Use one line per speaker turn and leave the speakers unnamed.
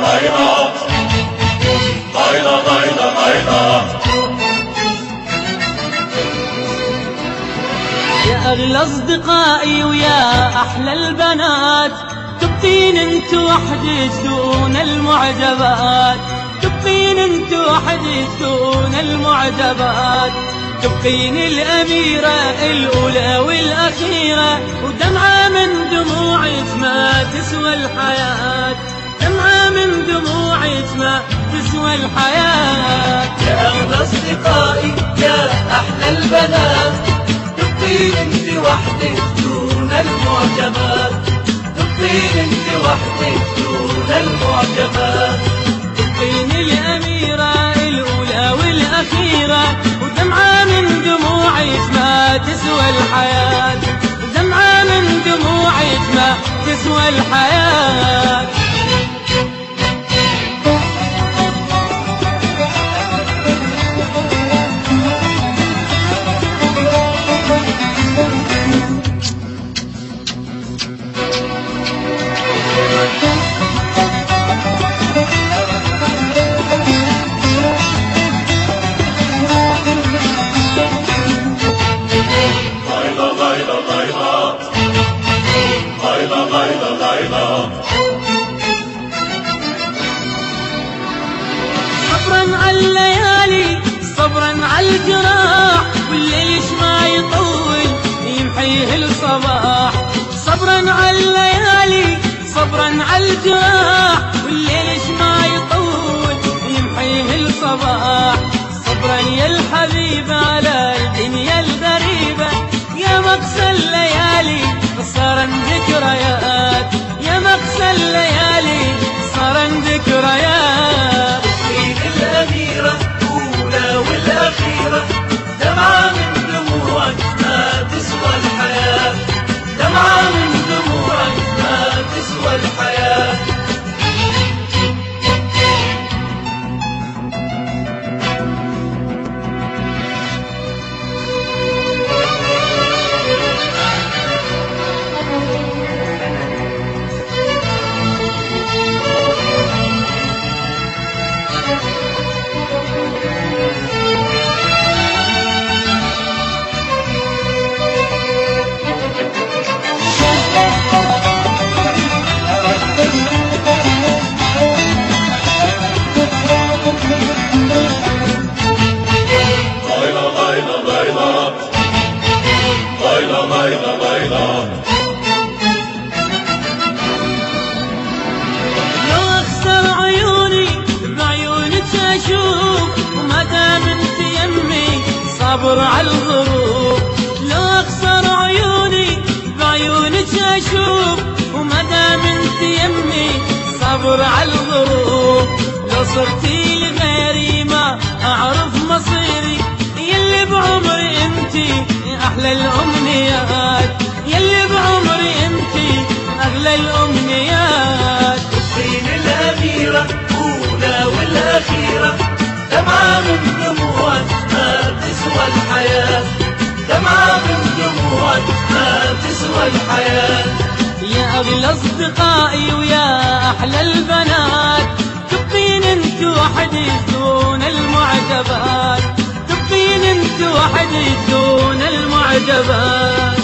غيرة غيرة غيرة غيرة.
يا أغلى أصدقائي ويا أحلى البنات، تبقين انت وحدك دون المعجبات، تبقين انت وحدك دون المعجبات، تبقين الأميرة الأولى والأخيرة، ودمعة من دموعك ما تسوى الحياة، دمعة من دموعك ما تسوى الحياة.
يا أغلى أصدقائي يا أحلى البنات، تبقين انت وحدك دون المعجبات، تبقين انت وحدك دون المعجبات،
تبقين الأميرة الأولى والأخيرة، ودمعة من دموعك ما تسوى الحياة، دمعة من دموعك ما تسوى الحياة. صبرا على الليالي صبرا على الجراح، والليل ما يطول يمحيه الصباح، صبرا على الليالي صبرا على الجراح، والليل ما يطول يمحيه الصباح، صبرا يا الحبيب على الدنيا الغريبة، يا مقسى الليالي صارا ذكريات، يا مقسى الليالي صارا ذكريات.
تبقين الأميرة الأولى والأخيرة، دمعة من دموعك ما تسوى الحياة، دمعة من دموعك ما تسوى الحياة.
لو اخسر عيوني بعيونك اشوف، وما دام انت يمي صابر على الظروف، لو اخسر عيوني بعيونك اشوف، وما دام انت يمي صابر على الظروف، لو صرتي لغيري ما اعرف مصيري، يلي بعمري انتي احلى الامنيات، يلي بعمري انتي اغلى الامنيات.
تبقين الأميرة الأولى والأخيرة، دمعة من دموعك ما تسوى الحياة، دمعة من دموعك ما تسوى الحياة.
يا أغلى أصدقائي ويا أحلى البنات، تبقين انت وحدك دون المعجبات، تبقين انت وحدك دون المعجبات.